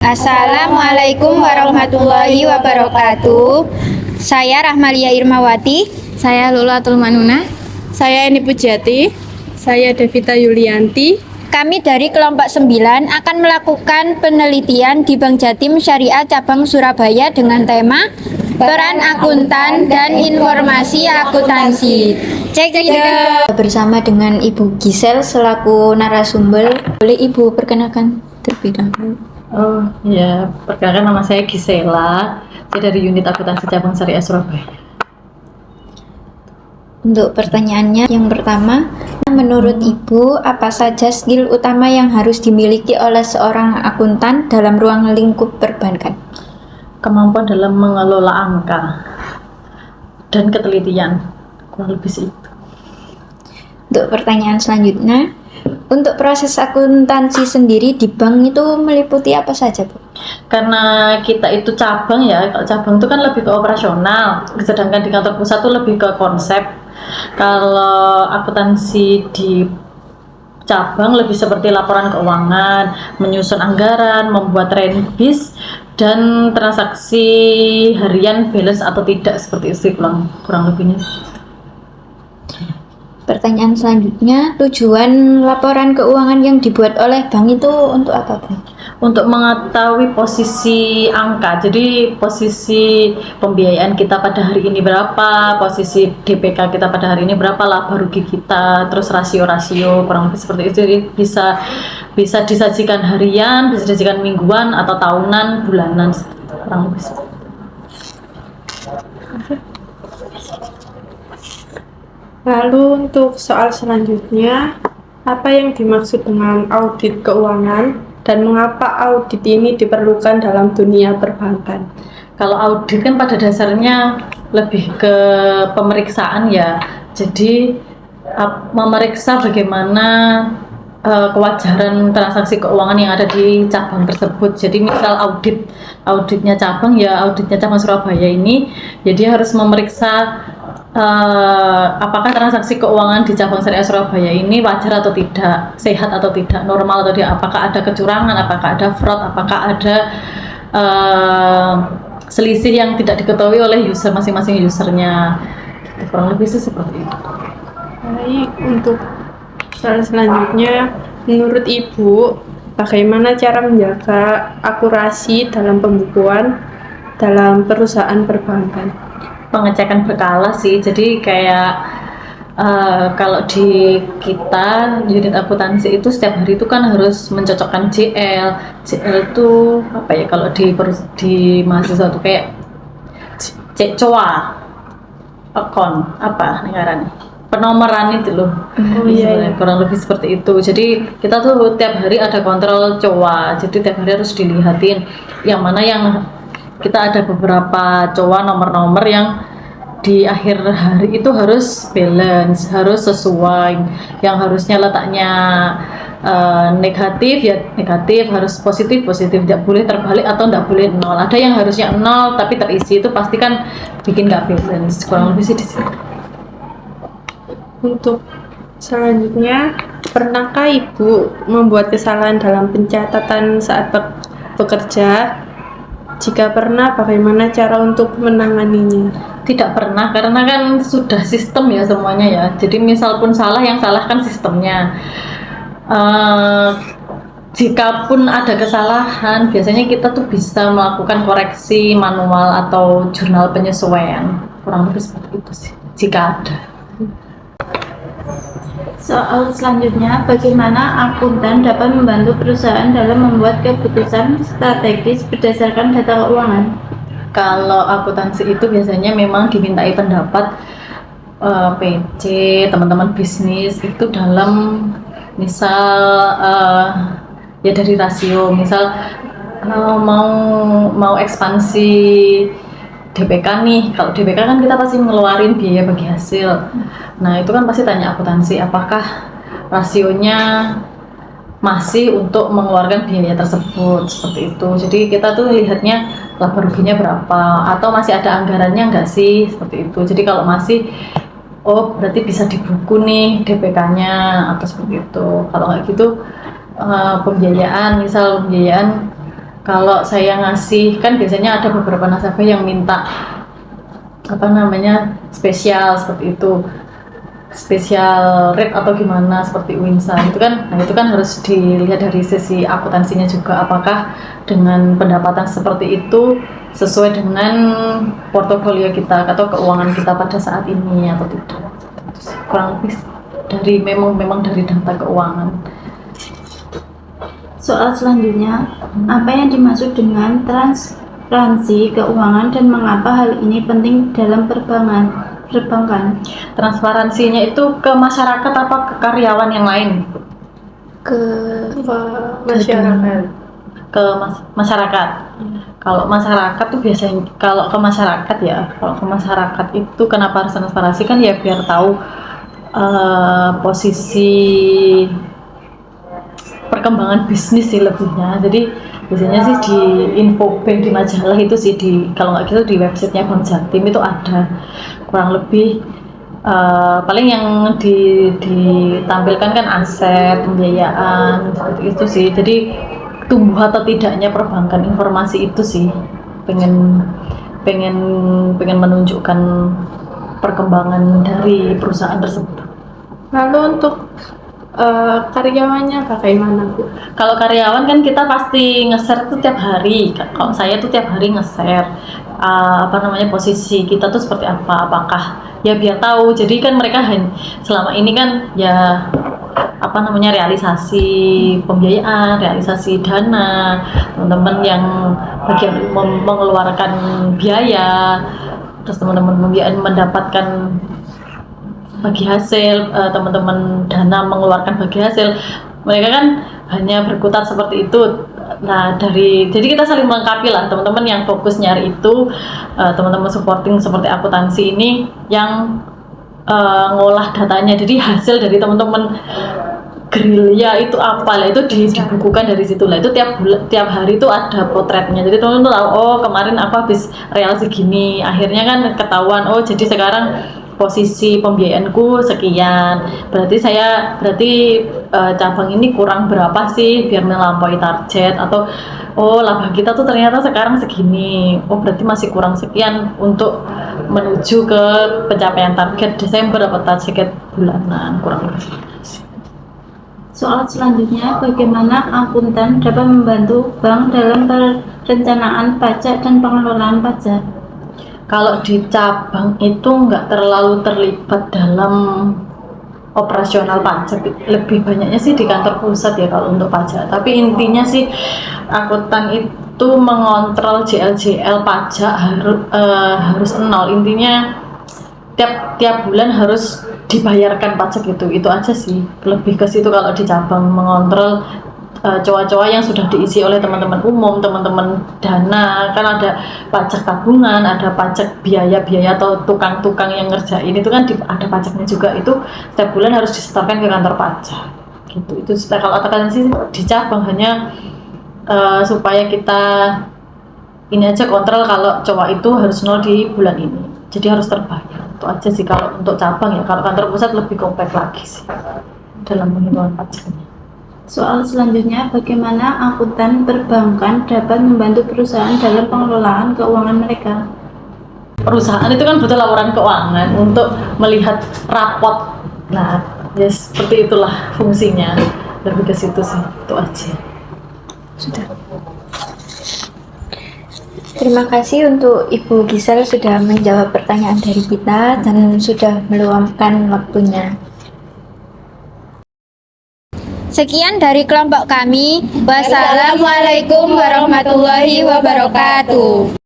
Assalamualaikum warahmatullahi wabarakatuh. Saya Rahmalia Irmawati. Saya Lulatul Manuna. Saya Eni Pujiati. Saya Devita Yulianti. Kami dari kelompok 9 akan melakukan penelitian di Bank Jatim Syariah Cabang Surabaya dengan tema Peran Akuntan dan Informasi Akuntansi. Cek bersama dengan Ibu Gisel selaku narasumber. Boleh Ibu perkenalkan terlebih dahulu? Oh ya, perkenalkan nama saya Gisela. Saya dari unit akuntansi cabang Syariah Surabaya. Untuk pertanyaannya yang pertama, menurut Ibu apa saja skill utama yang harus dimiliki oleh seorang akuntan dalam ruang lingkup perbankan? Kemampuan dalam mengelola angka dan ketelitian, kurang lebih sih itu. Untuk pertanyaan selanjutnya, untuk proses akuntansi sendiri di bank itu meliputi apa saja, Bu? Karena kita itu cabang ya, kalau cabang itu kan lebih ke operasional, sedangkan di kantor pusat itu lebih ke konsep. Kalau akuntansi di cabang lebih seperti laporan keuangan, menyusun anggaran, membuat renbis, dan transaksi harian balance atau tidak, seperti itu kurang lebihnya. Pertanyaan selanjutnya, tujuan laporan keuangan yang dibuat oleh bank itu untuk apa, Bu? Untuk mengetahui posisi angka, jadi posisi pembiayaan kita pada hari ini berapa, posisi DPK kita pada hari ini berapa, laba rugi kita, terus rasio-rasio, kurang lebih seperti itu. Jadi bisa disajikan harian, bisa disajikan mingguan atau tahunan, bulanan, kurang lebih seperti itu. Lalu untuk soal selanjutnya, apa yang dimaksud dengan audit keuangan dan mengapa audit ini diperlukan dalam dunia perbankan? Kalau audit kan pada dasarnya lebih ke pemeriksaan ya, jadi memeriksa bagaimana kewajaran transaksi keuangan yang ada di cabang tersebut. Jadi misal auditnya cabang ya, auditnya cabang Surabaya ini, jadi harus memeriksa apakah transaksi keuangan di cabang Syariah Surabaya ini wajar atau tidak, sehat atau tidak, normal atau tidak, apakah ada kecurangan, apakah ada fraud, apakah ada selisih yang tidak diketahui oleh user, masing-masing usernya. Kurang lebih sih seperti itu. Baik, untuk soal selanjutnya, menurut Ibu, bagaimana cara menjaga akurasi dalam pembukuan dalam perusahaan perbankan? Pengecekan berkala sih, jadi kayak kalau di kita unit akuntansi itu setiap hari itu kan harus mencocokkan JL itu apa ya, kalau di mahasiswa itu kayak COA akun apa negaranya, penomoran itu loh. Iya. Kurang lebih seperti itu. Jadi kita tuh tiap hari ada kontrol COA, jadi tiap hari harus dilihatin yang mana yang kita ada beberapa COA nomor-nomor yang di akhir hari itu harus balance, harus sesuai. Yang harusnya letaknya negatif ya negatif, harus positif, tidak boleh terbalik atau tidak boleh nol. Ada yang harusnya nol tapi terisi, itu pasti kan bikin nggak balance. Kurang lebih sih di sini. Untuk selanjutnya, pernahkah Ibu membuat kesalahan dalam pencatatan saat bekerja? Jika pernah, bagaimana cara untuk menanganinya? Tidak pernah, karena kan sudah sistem ya semuanya ya. Jadi misal pun salah, yang salah kan sistemnya. Jika pun ada kesalahan, biasanya kita tuh bisa melakukan koreksi manual atau jurnal penyesuaian. Kurang lebih seperti itu sih, jika ada. Soal selanjutnya, bagaimana akuntan dapat membantu perusahaan dalam membuat keputusan strategis berdasarkan data keuangan? Kalau akuntansi itu biasanya memang dimintai pendapat PC, teman-teman bisnis itu dalam misal ya dari rasio, misal mau ekspansi DPK nih. Kalau DPK kan kita pasti ngeluarin biaya bagi hasil. Nah itu kan pasti tanya akuntansi apakah rasionya masih untuk mengeluarkan biaya tersebut, seperti itu. Jadi kita tuh lihatnya laba ruginya berapa, atau masih ada anggarannya enggak sih, seperti itu. Jadi kalau masih, oh berarti bisa dibuku nih DPK-nya atau seperti itu. Kalau nggak gitu pembiayaan, misal pembiayaan Kalau saya ngasih, kan biasanya ada beberapa nasabah yang minta spesial seperti itu, spesial rate atau gimana seperti Winsa itu kan, nah itu kan harus dilihat dari sisi akuntansinya juga, apakah dengan pendapatan seperti itu sesuai dengan portofolio kita atau keuangan kita pada saat ini atau tidak. Kurang lebih dari memang dari data keuangan. Soal selanjutnya, apa yang dimaksud dengan transparansi keuangan dan mengapa hal ini penting dalam perbankan? Transparansinya itu ke masyarakat apa ke karyawan yang lain? Ke masyarakat. Ke masyarakat. Kalau masyarakat tuh biasanya, kalau ke masyarakat itu kenapa harus transparansi, kan ya biar tahu posisi perkembangan bisnis sih lebihnya. Jadi biasanya sih di Infobank, di majalah itu sih, kalau nggak gitu di websitenya Bank Jatim itu ada kurang lebih paling yang ditampilkan kan aset, pembiayaan seperti itu sih. Jadi tumbuh atau tidaknya perbankan, informasi itu sih pengen menunjukkan perkembangan dari perusahaan tersebut. Lalu untuk karyawannya bagaimana, Bu? Kalau karyawan kan kita pasti nge-share tuh tiap hari. Kalau saya tuh tiap hari nge-share posisi kita tuh seperti apa, apakah ya biar tahu. Jadi kan mereka selama ini kan ya realisasi pembiayaan, realisasi dana, teman-teman yang bagian mengeluarkan biaya, terus teman-teman pembiayaan mendapatkan bagi hasil, teman-teman dana mengeluarkan bagi hasil, mereka kan hanya berkutat seperti itu. Nah jadi kita saling melengkapi lah, teman-teman yang fokus nyari itu, teman-teman supporting seperti akuntansi ini yang ngolah datanya. Jadi hasil dari teman-teman gerilya itu apa lah, itu dibukukan dari situ lah. Itu tiap hari itu ada potretnya. Jadi teman-teman tahu, oh kemarin aku habis real segini, akhirnya kan ketahuan, oh jadi sekarang posisi pembiayaanku sekian, berarti cabang ini kurang berapa sih biar melampaui target, atau oh laba kita tuh ternyata sekarang segini, oh berarti masih kurang sekian untuk menuju ke pencapaian target Desember atau target bulanan, kurang lebih. Soal selanjutnya, bagaimana akuntan dapat membantu bank dalam perencanaan pajak dan pengelolaan pajak? Kalau di cabang itu nggak terlalu terlibat dalam operasional pajak, lebih banyaknya sih di kantor pusat ya kalau untuk pajak. Tapi intinya sih akuntan itu mengontrol JL pajak harus nol. Intinya tiap bulan harus dibayarkan pajak, itu aja sih. Lebih ke situ kalau di cabang, mengontrol cowok-cowok yang sudah diisi oleh teman-teman umum, teman-teman dana, kan ada pajak tabungan, ada pajak biaya-biaya atau tukang-tukang yang ngerjain itu kan ada pajaknya juga, itu setiap bulan harus disetorkan ke kantor pajak gitu. Itu kalau akuntansi di cabang hanya supaya kita ini aja kontrol kalau cowok itu harus nol di bulan ini, jadi harus terbayar. Itu aja sih kalau untuk cabang ya. Kalau kantor pusat lebih kompleks lagi sih dalam penghitungan pajaknya. Soal selanjutnya, bagaimana akuntan perbankan dapat membantu perusahaan dalam pengelolaan keuangan mereka? Perusahaan itu kan butuh laporan keuangan untuk melihat rapot. Nah, ya seperti itulah fungsinya. Lebih ke situ sih, itu aja. Sudah. Terima kasih untuk Ibu Gisel sudah menjawab pertanyaan dari kita dan sudah meluangkan waktunya. Sekian dari kelompok kami. Wassalamualaikum warahmatullahi wabarakatuh.